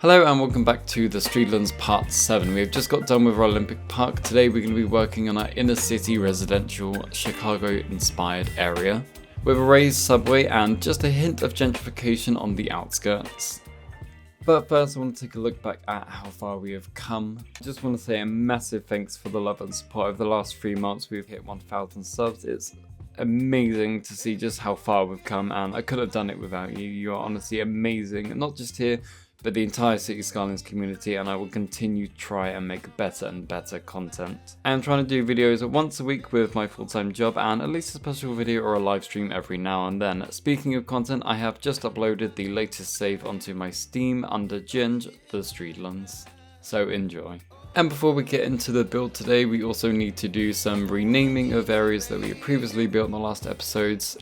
Hello and welcome back to the Streadlands Part 7. We have just got done with our Olympic Park. Today we're going to be working on our inner city residential Chicago inspired area with a raised subway and just a hint of gentrification on the outskirts. But first I want to take a look back at how far we have come. I just want to say a massive thanks for the love and support. Over the last 3 months we've hit 1,000 subs. It's amazing to see just how far we've come, and I could have done it without you. You are honestly amazing, not just here but the entire City Skylines community, and I will continue to try and make better and better content. I am trying to do videos once a week with my full-time job and at least a special video or a live stream every now and then. Speaking of content, I have just uploaded the latest save onto my Steam under Ginge, the Streadlands. So enjoy. And before we get into the build today, we also need to do some renaming of areas that we have previously built in the last episodes,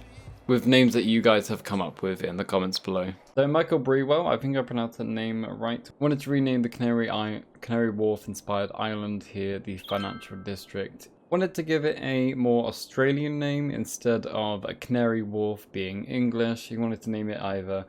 with names that you guys have come up with in the comments below. So Michael Brewell, I think I pronounced that name right, wanted to rename the Canary Wharf inspired island here the financial district. Wanted to give it a more Australian name instead of a Canary Wharf being English. He wanted to name it either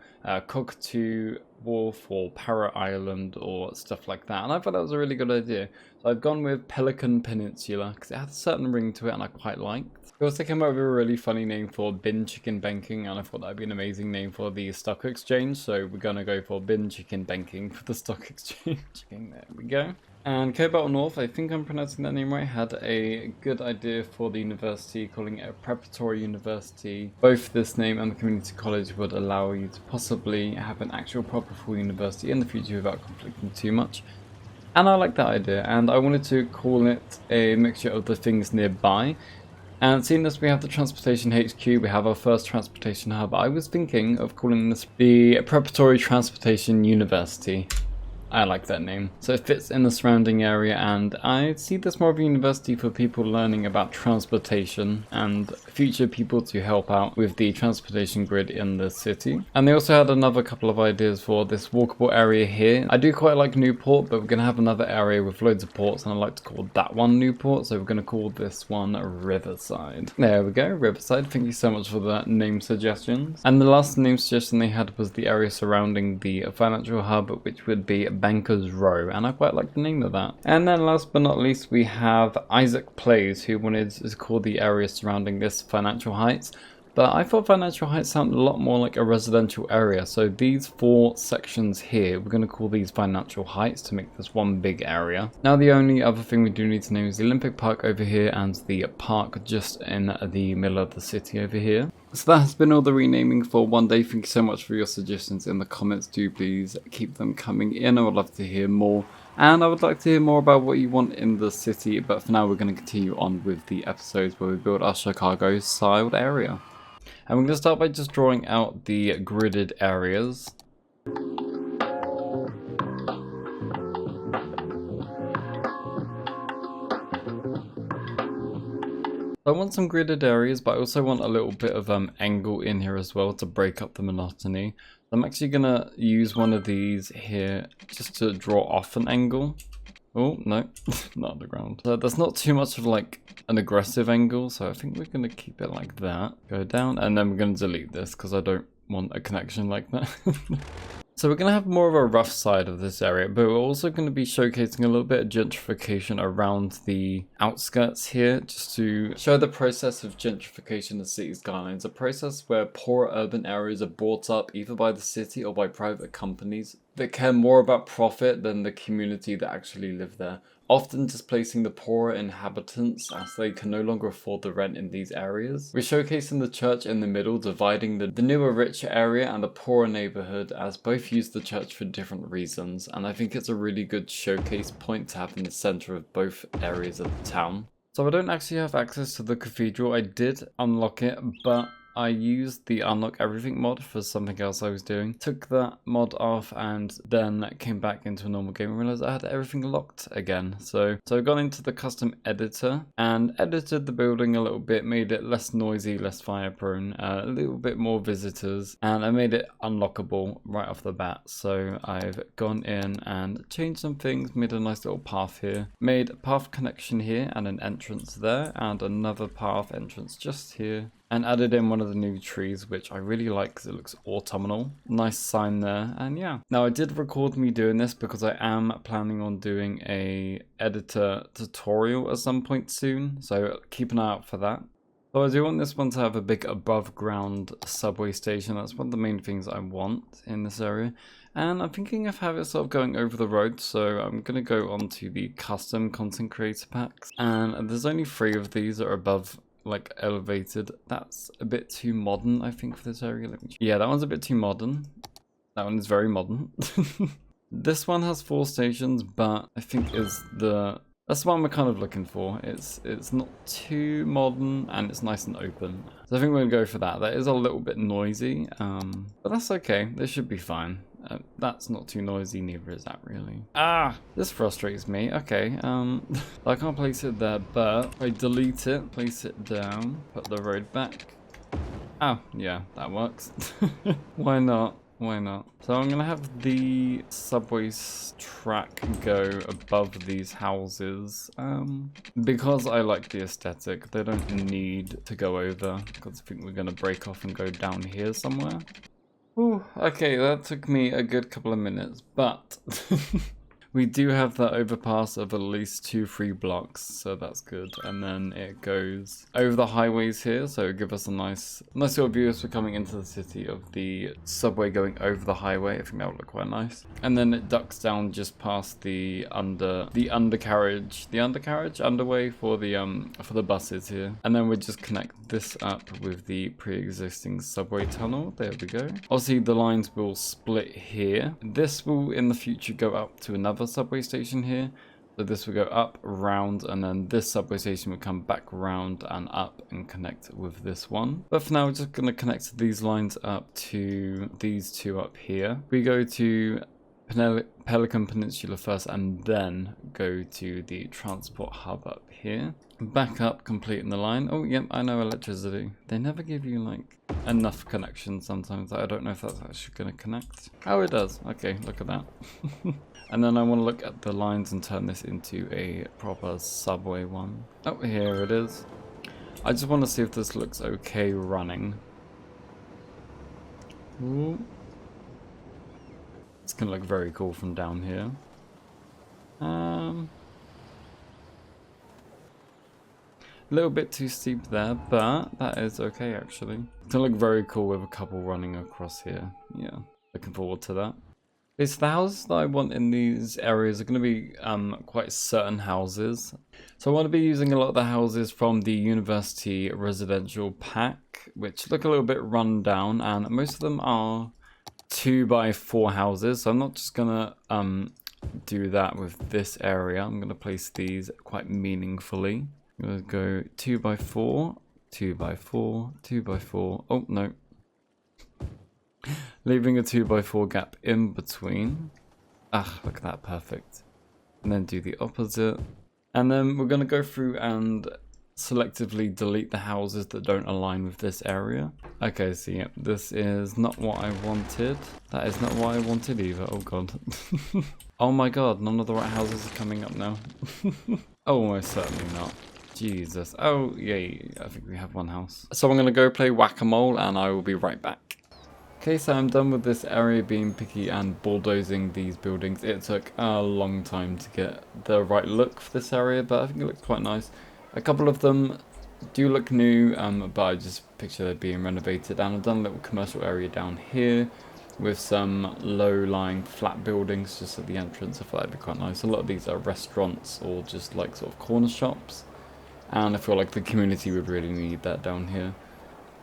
Cockatoo Wharf or Parrot Island or stuff like that, and I thought that was a really good idea. So I've gone with Pelican Peninsula because it had a certain ring to it and I quite liked. We also came up with a really funny name for Bin Chicken Banking, and I thought that would be an amazing name for the stock exchange, so we're going to go for Bin Chicken Banking for the stock exchange. There we go. And Cobalt North, I think I'm pronouncing that name right, had a good idea for the university, calling it a preparatory university. Both this name and the community college would allow you to possibly have an actual proper full university in the future without conflicting too much. And I like that idea, and I wanted to call it a mixture of the things nearby. And seeing as we have the Transportation HQ, we have our first transportation hub, I was thinking of calling this the Preparatory Transportation University. I like that name. So it fits in the surrounding area, and I see this more of a university for people learning about transportation and future people to help out with the transportation grid in the city. And they also had another couple of ideas for this walkable area here. I do quite like Newport, but we're going to have another area with loads of ports, and I like to call that one Newport, so we're going to call this one Riverside. There we go, Riverside. Thank you so much for the name suggestions. And the last name suggestion they had was the area surrounding the financial hub, which would be Bankers Row, and I quite like the name of that. And then last but not least we have Isaac Plays, who wanted to call the area surrounding this Financial Heights, but I thought Financial Heights sounded a lot more like a residential area, so these 4 sections here, we're going to call these Financial Heights to make this one big area. Now the only other thing we do need to name is the Olympic Park over here and the park just in the middle of the city over here. So that has been all the renaming for one day. Thank you so much for your suggestions in the comments. Do please keep them coming in. I would love to hear more. And I would like to hear more about what you want in the city. But for now, we're going to continue on with the episodes where we build our Chicago-styled area. And we're going to start by just drawing out the gridded areas. I want some gridded areas, but I also want a little bit of angle in here as well to break up the monotony. I'm actually going to use one of these here just to draw off an angle. Oh, no, not on the ground. So there's not too much of like an aggressive angle, so I think we're going to keep it like that. Go down, and then we're going to delete this because I don't want a connection like that. So we're going to have more of a rough side of this area, but we're also going to be showcasing a little bit of gentrification around the outskirts here, just to show the process of gentrification of City Skylines, a process where poorer urban areas are bought up either by the city or by private companies that care more about profit than the community that actually live there, often displacing the poorer inhabitants as they can no longer afford the rent in these areas. We're showcasing the church in the middle, dividing the newer richer area and the poorer neighborhood, as both use the church for different reasons, and I think it's a really good showcase point to have in the center of both areas of the town. So I don't actually have access to the cathedral. I did unlock it, but I used the unlock everything mod for something else I was doing. Took that mod off and then came back into a normal game and realized I had everything locked again. So I got into the custom editor and edited the building a little bit, made it less noisy, less fire prone, a little bit more visitors, and I made it unlockable right off the bat. So I've gone in and changed some things, made a nice little path here, made a path connection here and an entrance there, and another path entrance just here. and added in one of the new trees, which I really like because it looks autumnal. Nice sign there, and yeah. Now I did record me doing this because I am planning on doing a editor tutorial at some point soon, so keep an eye out for that. So I do want this one to have a big above ground subway station. That's one of the main things I want in this area. And I'm thinking of having it sort of going over the road, so I'm going to go on to the custom content creator packs. And there's only 3 of these that are above, like, elevated. That's a bit too modern, I think, for this area. Yeah, that one's a bit too modern. That one is very modern. This one has 4 stations, but I think that's the one we're kind of looking for. It's not too modern and it's nice and open. So I think we're gonna go for that. That is a little bit noisy, but that's okay. This should be fine. That's not too noisy, neither is that really. Ah, this frustrates me. Okay, I can't place it there, but if I delete it, place it down, put the road back. Oh, yeah, that works. Why not? Why not? So I'm gonna have the subway's track go above these houses, because I like the aesthetic. They don't need to go over, because I think we're gonna break off and go down here somewhere. Ooh, okay, that took me a good couple of minutes, but we do have that overpass of at least 2-3 blocks, so that's good. And then it goes over the highways here, so give us a nice little view as we're coming into the city of the subway going over the highway. I think that would look quite nice. And then it ducks down just past the underway for the buses here. And then we just connect this up with the pre-existing subway tunnel. There we go. Obviously the lines will split here. This will in the future go up to another subway station here, so this will go up, round, and then this subway station will come back round and up and connect with this one. But for now we're just going to connect these lines up to these 2 up here. We go to Pelican Peninsula first and then go to the transport hub up here. Back up, completing the line. Oh, yep, I know electricity. They never give you, like, enough connections sometimes. I don't know if that's actually going to connect. Oh, it does. Okay, look at that. And then I want to look at the lines and turn this into a proper subway one. Oh, here it is. I just want to see if this looks okay running. Ooh. It's going to look very cool from down here. A little bit too steep there, but that is okay actually. It's gonna look very cool with a couple running across here. Yeah, looking forward to that. Okay, so the houses that I want in these areas are going to be quite certain houses. So I want to be using a lot of the houses from the university residential pack, which look a little bit run down, and most of them are 2x4 houses. So I'm not just going to do that with this area. I'm going to place these quite meaningfully. I'm going to go 2x4, 2x4, 2x4. Oh, no. Leaving a 2x4 gap in between. Ah, look at that, perfect. And then do the opposite. And then we're going to go through and selectively delete the houses that don't align with this area. Okay, so yeah, this is not what I wanted. That is not what I wanted either. Oh god. Oh my god, none of the right houses are coming up now. Oh, most certainly not. Jesus. Oh, yay. I think we have one house. So I'm going to go play whack-a-mole and I will be right back. Okay, so I'm done with this area being picky and bulldozing these buildings. It took a long time to get the right look for this area, but I think it looks quite nice. A couple of them do look new, but I just picture they're being renovated. And I've done a little commercial area down here with some low-lying flat buildings just at the entrance. I thought that'd be quite nice. A lot of these are restaurants or just like sort of corner shops. And I feel like the community would really need that down here.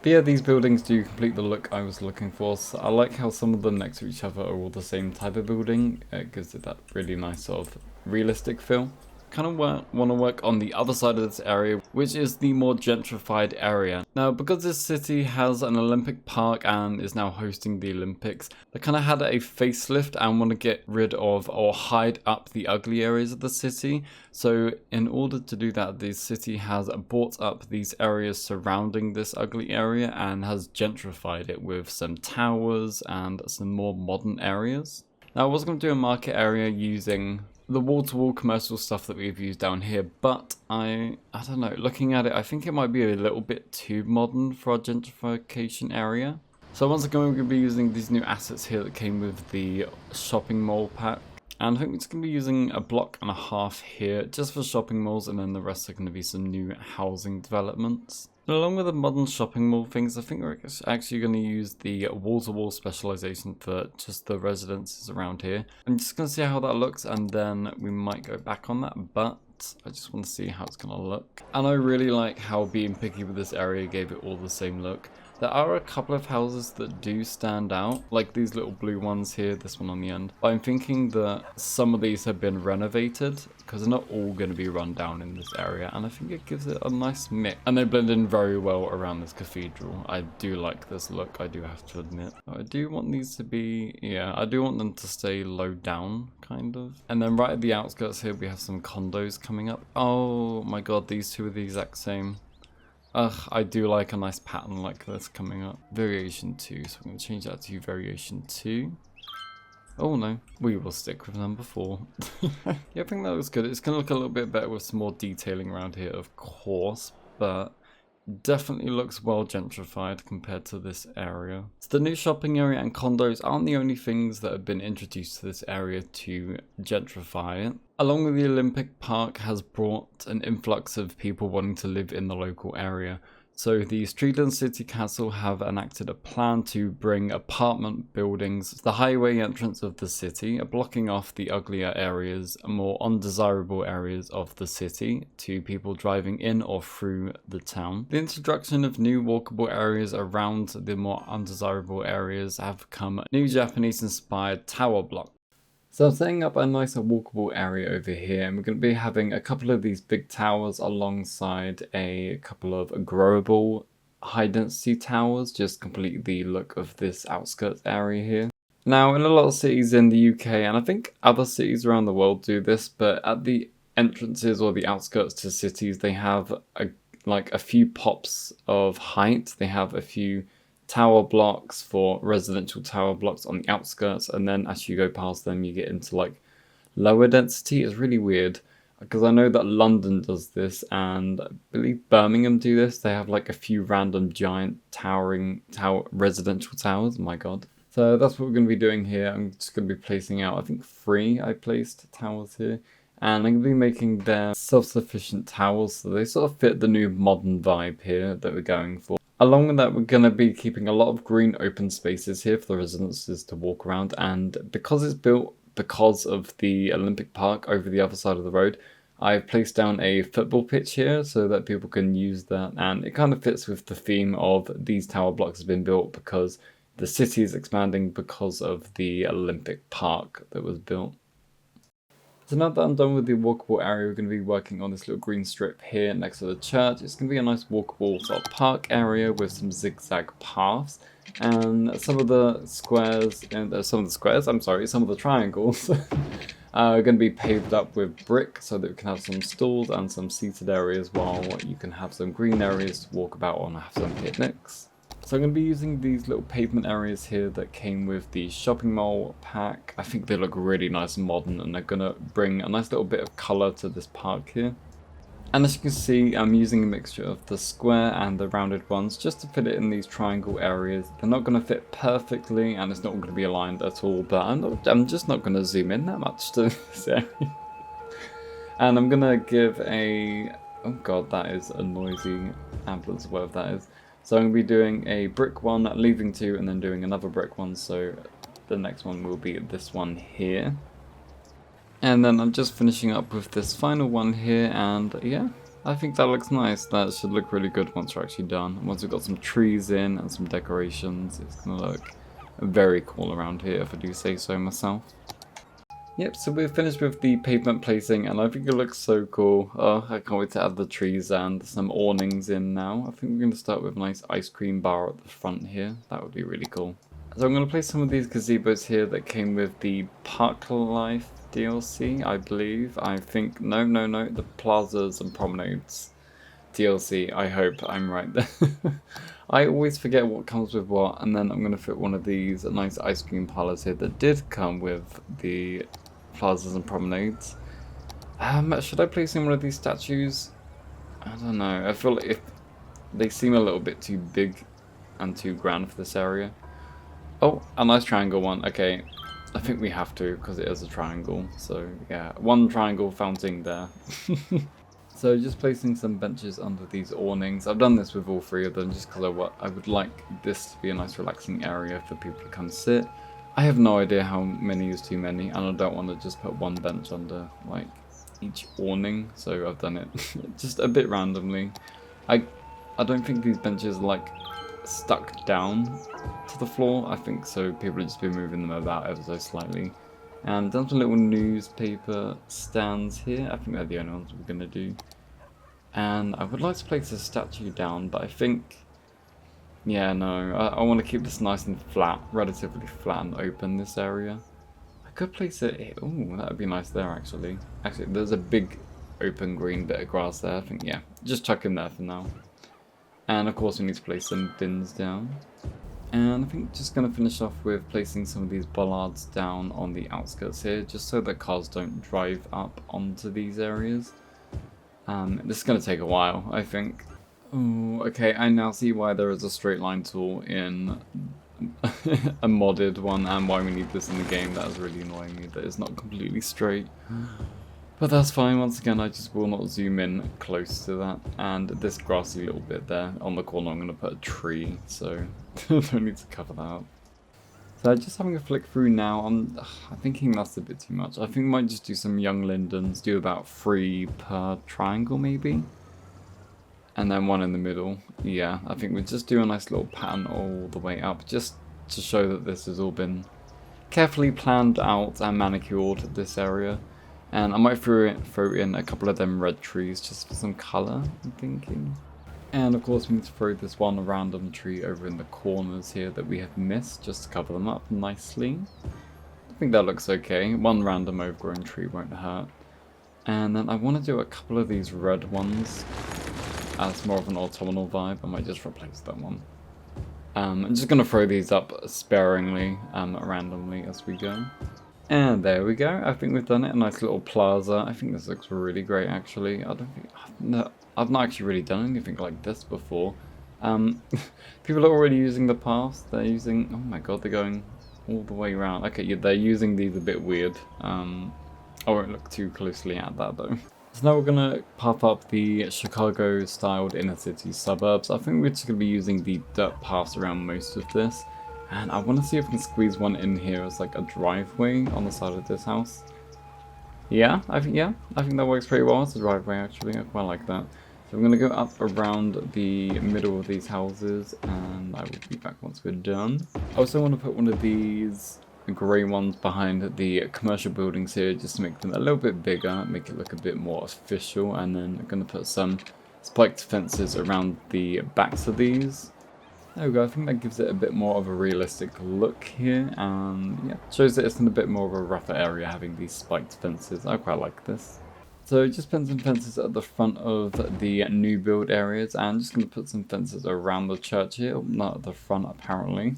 But yeah, these buildings do complete the look I was looking for. So I like how some of them next to each other are all the same type of building. It gives it that really nice sort of realistic feel. Kind of want to work on the other side of this area, which is the more gentrified area. Now, because this city has an Olympic park and is now hosting the Olympics, they kind of had a facelift and want to get rid of or hide up the ugly areas of the city. So in order to do that, the city has bought up these areas surrounding this ugly area and has gentrified it with some towers and some more modern areas. Now, I was going to do a market area using the wall-to-wall commercial stuff that we've used down here, but I don't know, looking at it, I think it might be a little bit too modern for our gentrification area. So once again, we're going to be using these new assets here that came with the shopping mall pack. And I think we're just going to be using a block and a half here just for shopping malls, and then the rest are going to be some new housing developments. And along with the modern shopping mall things, I think we're actually going to use the wall-to-wall specialization for just the residences around here. I'm just going to see how that looks, and then we might go back on that, but I just want to see how it's going to look. And I really like how being picky with this area gave it all the same look. There are a couple of houses that do stand out, like these little blue ones here, this one on the end. But I'm thinking that some of these have been renovated, because they're not all going to be run down in this area, and I think it gives it a nice mix. And they blend in very well around this cathedral. I do like this look, I do have to admit. I do want these to be, yeah, I do want them to stay low down, kind of. And then right at the outskirts here, we have some condos coming up. Oh my god, these two are the exact same. Ugh, I do like a nice pattern like this coming up. Variation 2, so I'm going to change that to variation 2. Oh no, we will stick with number 4. Yeah, I think that looks good. It's going to look a little bit better with some more detailing around here, of course, but definitely looks well gentrified compared to this area. So the new shopping area and condos aren't the only things that have been introduced to this area to gentrify it. Along with the Olympic Park has brought an influx of people wanting to live in the local area. So the Streadlands City Council have enacted a plan to bring apartment buildings to the highway entrance of the city, blocking off the uglier areas, more undesirable areas of the city to people driving in or through the town. The introduction of new walkable areas around the more undesirable areas have come new Japanese-inspired tower blocks. So I'm setting up a nice walkable area over here, and we're going to be having a couple of these big towers alongside a couple of growable high density towers, just complete the look of this outskirts area here. Now in a lot of cities in the UK, and I think other cities around the world do this, but at the entrances or the outskirts to cities, they have a few pops of height. They have a few tower blocks for residential tower blocks on the outskirts, and then as you go past them you get into like lower density. It's really weird because I know that London does this, and I believe Birmingham do this. They have like a few random giant residential towers. My god. So that's what we're going to be doing here. I'm just going to be placing out, I think 3 I placed towers here, and I'm going to be making them self-sufficient towers, so they sort of fit the new modern vibe here that we're going for. Along with that, we're going to be keeping a lot of green open spaces here for the residences to walk around, and because it's built because of the Olympic Park over the other side of the road, I've placed down a football pitch here so that people can use that, and it kind of fits with the theme of these tower blocks have been built because the city is expanding because of the Olympic Park that was built. So now that I'm done with the walkable area, we're going to be working on this little green strip here next to the church. It's going to be a nice walkable sort of park area with some zigzag paths, and some of the triangles are going to be paved up with brick so that we can have some stalls and some seated areas, while you can have some green areas to walk about and have some picnics. So I'm going to be using these little pavement areas here that came with the shopping mall pack. I think they look really nice and modern, and they're going to bring a nice little bit of colour to this park here. And as you can see, I'm using a mixture of the square and the rounded ones just to fit it in these triangle areas. They're not going to fit perfectly, and it's not going to be aligned at all, but I'm just not going to zoom in that much to this area. And I'm going to give a... oh god, that is a noisy ambulance, whatever that is. So I'm going to be doing a brick one, leaving 2, and then doing another brick one, so the next one will be this one here. And then I'm just finishing up with this final one here, and yeah, I think that looks nice. That should look really good once we're actually done. Once we've got some trees in and some decorations, it's going to look very cool around here, if I do say so myself. Yep, so we're finished with the pavement placing, and I think it looks so cool. Oh, I can't wait to add the trees and some awnings in now. I think we're going to start with a nice ice cream bar at the front here. That would be really cool. So I'm going to place some of these gazebos here that came with the Park Life DLC, I believe. I think, no, the Plazas and Promenades DLC. I hope I'm right there. I always forget what comes with what, and then I'm going to fit one of these nice ice cream parlors here that did come with the plazas and promenades. Should I place in one of these statues? I don't know. I feel like if they seem a little bit too big and too grand for this area. Oh, a nice triangle one. Okay, I think we have to because it is a triangle. So yeah, one triangle fountain there. So just placing some benches under these awnings. I've done this with all three of them just because I would like this to be a nice relaxing area for people to come sit. I have no idea how many is too many, and I don't want to just put one bench under like each awning, so I've done it just a bit randomly. I don't think these benches are like stuck down to the floor. I think so people will just be moving them about ever so slightly. And done some little newspaper stands here. I think they're the only ones we're gonna do. And I would like to place a statue down, but I think, yeah, no, I want to keep this nice and flat, relatively flat and open, this area. I could place it here. Ooh, that would be nice there, actually. Actually, there's a big open green bit of grass there. I think, yeah, just chuck in there for now. And of course we need to place some bins down. And I think just going to finish off with placing some of these bollards down on the outskirts here, just so that cars don't drive up onto these areas. This is going to take a while, I think. Oh, okay, I now see why there is a straight line tool in a modded one, and why we need this in the game. That is really annoying me, that it's not completely straight. But that's fine. Once again, I just will not zoom in close to that. And this grassy little bit there on the corner, I'm going to put a tree, so I don't need to cover that up. So just having a flick through now, I'm thinking that's a bit too much. I think we might just do some young lindens, do about 3 per triangle maybe. And then 1 in the middle. Yeah, I think we'll just do a nice little pattern all the way up, just to show that this has all been carefully planned out and manicured, this area. And I might throw in a couple of them red trees just for some colour, I'm thinking. And of course we need to throw this one random tree over in the corners here that we have missed, just to cover them up nicely. I think that looks okay. 1 random overgrown tree won't hurt. And then I want to do a couple of these red ones as more of an autumnal vibe. I might just replace that one. I'm just going to throw these up sparingly, randomly as we go. And there we go. I think we've done it. A nice little plaza. I think this looks really great, actually. I don't think I've not actually really done anything like this before. People are already using the paths. They're using. Oh my god, they're going all the way around. Okay, yeah, they're using these a bit weird. I won't look too closely at that though. So now we're gonna pop up the Chicago-styled inner-city suburbs. I think we're just gonna be using the dirt paths around most of this. And I want to see if we can squeeze one in here as like a driveway on the side of this house. Yeah, I think that works pretty well as a driveway actually. I quite like that. So I'm going to go up around the middle of these houses, and I will be back once we're done. I also want to put one of these grey ones behind the commercial buildings here, just to make them a little bit bigger, make it look a bit more official. And then I'm going to put some spiked fences around the backs of these. There we go, I think that gives it a bit more of a realistic look here, and yeah, shows that it's in a bit more of a rougher area having these spiked fences. I quite like this. So just put some fences at the front of the new build areas, and just going to put some fences around the church here, not at the front apparently.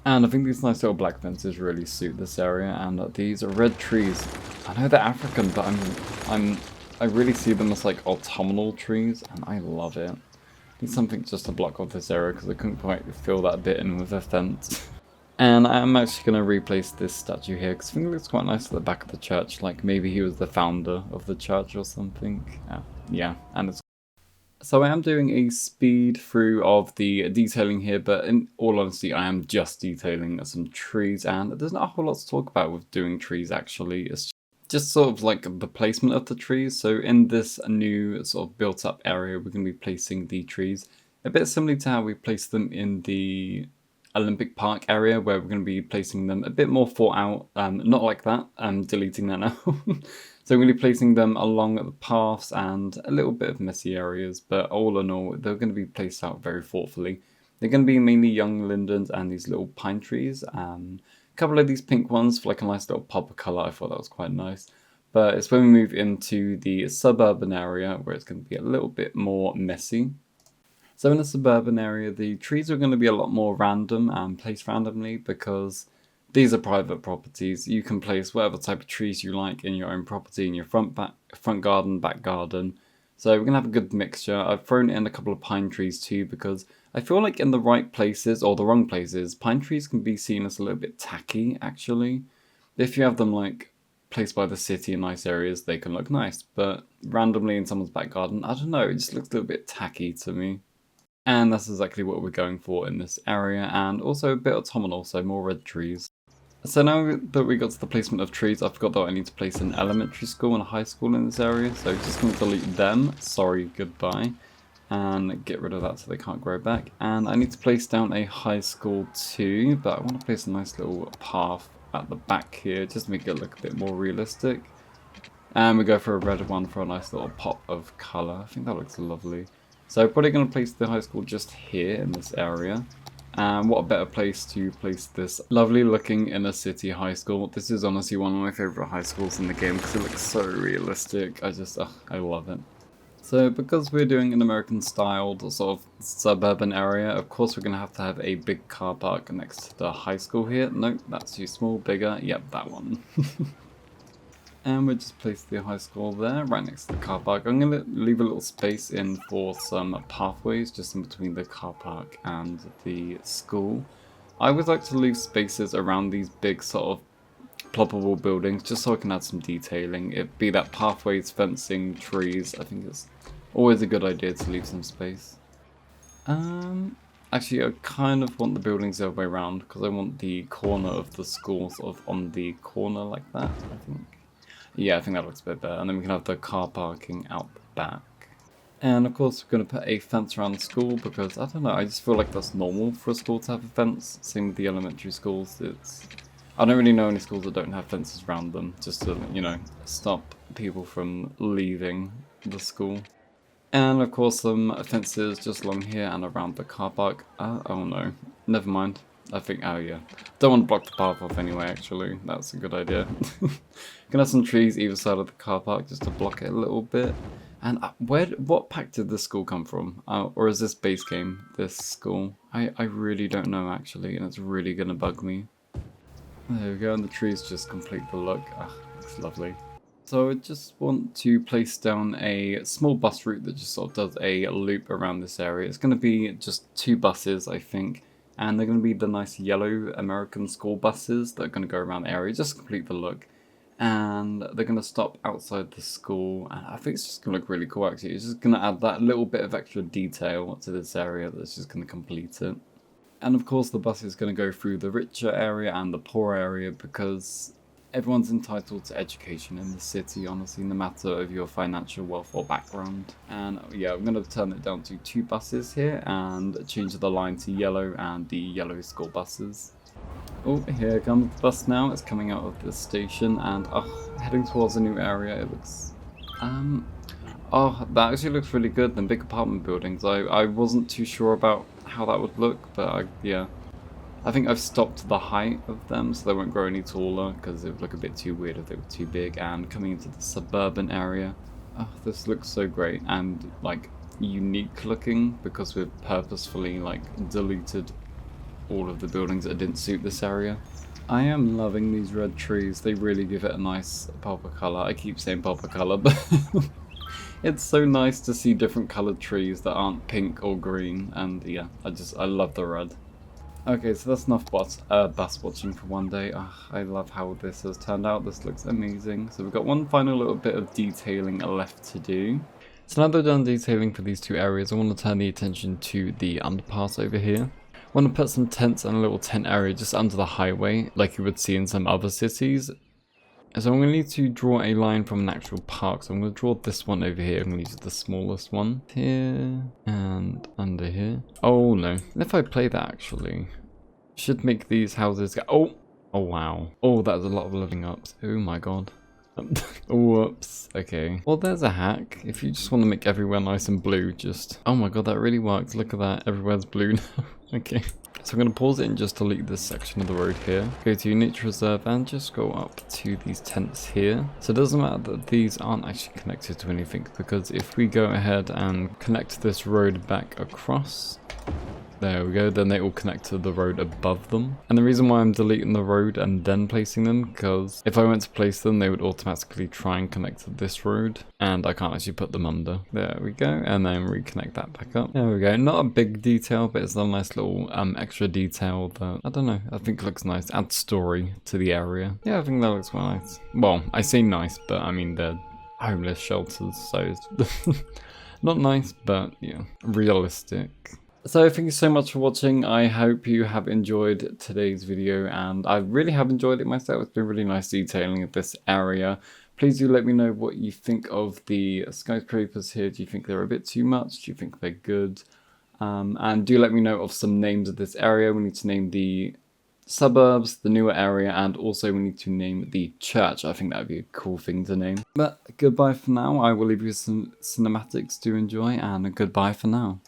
And I think these nice little black fences really suit this area, and these red trees, I know they're African, but I really see them as like autumnal trees, and I love it. Need something just to block off this area because I couldn't quite fill that bit in with a fence. And I'm actually going to replace this statue here because I think it looks quite nice at the back of the church, like maybe he was the founder of the church or something. Yeah, and it's... So I am doing a speed through of the detailing here, but in all honesty I am just detailing some trees, and there's not a whole lot to talk about with doing trees actually. It's just sort of like the placement of the trees. So in this new sort of built up area, we're going to be placing the trees a bit similar to how we placed them in the Olympic Park area, where we're going to be placing them a bit more thought out. Not like that, I'm deleting that now. So we're going to be placing them along the paths and a little bit of messy areas, but all in all, they're going to be placed out very thoughtfully. They're going to be mainly young lindens and these little pine trees. Couple of these pink ones for like a nice little pop of colour. I thought that was quite nice. But it's when we move into the suburban area where it's going to be a little bit more messy. So in the suburban area, the trees are going to be a lot more random and placed randomly because These are private properties. You can place whatever type of trees you like in your own property, in your front garden, back garden. So we're going to have a good mixture. I've thrown in a couple of pine trees too because I feel like in the right places or the wrong places, pine trees can be seen as a little bit tacky actually. If you have them like placed by the city in nice areas, they can look nice. But randomly in someone's back garden, I don't know, it just looks a little bit tacky to me. And that's exactly what we're going for in this area, and also a bit autumnal, so more red trees. So now that we got to the placement of trees, I forgot that I need to place an elementary school and a high school in this area, so just going to delete them, sorry, goodbye, and get rid of that so they can't grow back. And I need to place down a high school too, but I want to place a nice little path at the back here, just to make it look a bit more realistic. And we go for a red one for a nice little pop of colour. I think that looks lovely. So probably going to place the high school just here in this area. And what a better place to place this lovely looking inner city high school. This is honestly one of my favourite high schools in the game because it looks so realistic. I love it. So because we're doing an American styled sort of suburban area, of course we're going to have a big car park next to the high school here. Nope, that's too small. Bigger. Yep, that one. And we'll just place the high school there, right next to the car park. I'm going to leave a little space in for some pathways, just in between the car park and the school. I always like to leave spaces around these big sort of ploppable buildings, just so I can add some detailing. It be that pathways, fencing, trees. I think it's always a good idea to leave some space. Actually, I kind of want the buildings the other way around, because I want the corner of the school sort of on the corner like that, I think. Yeah, I think that looks a bit better. And then we can have the car parking out the back. And of course we're going to put a fence around the school because, I don't know, I just feel like that's normal for a school to have a fence. Same with the elementary schools. I don't really know any schools that don't have fences around them, just to, you know, stop people from leaving the school. And of course some fences just along here and around the car park. Oh no, never mind. I think, oh yeah. Don't want to block the path off anyway, actually. That's a good idea. Gonna have some trees either side of the car park just to block it a little bit. And what pack did this school come from? Or is this base game, this school? I really don't know, actually, and it's really gonna bug me. There we go, and the trees just complete the look. Looks lovely. So I just want to place down a small bus route that just sort of does a loop around this area. It's going to be just 2 buses, I think. And they're going to be the nice yellow American school buses that are going to go around the area, just to complete the look. And they're going to stop outside the school, and I think it's just going to look really cool actually. It's just going to add that little bit of extra detail to this area that's just going to complete it. And of course the bus is going to go through the richer area and the poor area because everyone's entitled to education in the city, honestly, no matter of your financial wealth or background. And yeah, I'm going to turn it down to 2 buses here and change the line to yellow and the yellow school buses. Oh, here comes the bus now. It's coming out of the station and heading towards a new area. It looks that actually looks really good. Them big apartment buildings. I wasn't too sure about how that would look, but yeah. I think I've stopped the height of them so they won't grow any taller because it would look a bit too weird if they were too big. And coming into the suburban area, this looks so great and like unique looking because we've purposefully like deleted all of the buildings that didn't suit this area. I am loving these red trees. They really give it a nice purple color. I keep saying purple color, but it's so nice to see different colored trees that aren't pink or green. And yeah, I love the red. Okay, so that's enough bus watching for one day. I love how this has turned out. This looks amazing. So we've got one final little bit of detailing left to do. So now that we're done detailing for these 2 areas, I want to turn the attention to the underpass over here. I want to put some tents and a little tent area just under the highway, like you would see in some other cities. So I'm going to need to draw a line from an actual park. So I'm going to draw this one over here. I'm going to use the smallest one. Here and under here. Oh no. If I play that actually, should make these houses go... Oh wow. Oh, that's a lot of living ups. Oh my god. Whoops. Okay. Well, there's a hack. If you just want to make everywhere nice and blue, just... Oh my god, that really works. Look at that. Everywhere's blue now. Okay. So I'm going to pause it and just delete this section of the road here. Go to nature reserve and just go up to these tents here. So it doesn't matter that these aren't actually connected to anything, because if we go ahead and connect this road back across, There we go, then they all connect to the road above them. And the reason why I'm deleting the road and then placing them, because if I went to place them, they would automatically try and connect to this road, and I can't actually put them under. There we go, and then reconnect that back up. There we go, not a big detail, but it's a nice little extra detail that, I don't know, I think looks nice. Adds story to the area. Yeah, I think that looks quite nice. Well, I say nice, but I mean they're homeless shelters, so it's not nice, but yeah, realistic. So thank you so much for watching. I hope you have enjoyed today's video, and I really have enjoyed it myself. It's been really nice detailing of this area. Please do let me know what you think of the skyscrapers here. Do you think they're a bit too much? Do you think they're good? And do let me know of some names of this area. We need to name the suburbs, the newer area, and also we need to name the church. I think that would be a cool thing to name. But goodbye for now. I will leave you some cinematics to enjoy, and goodbye for now.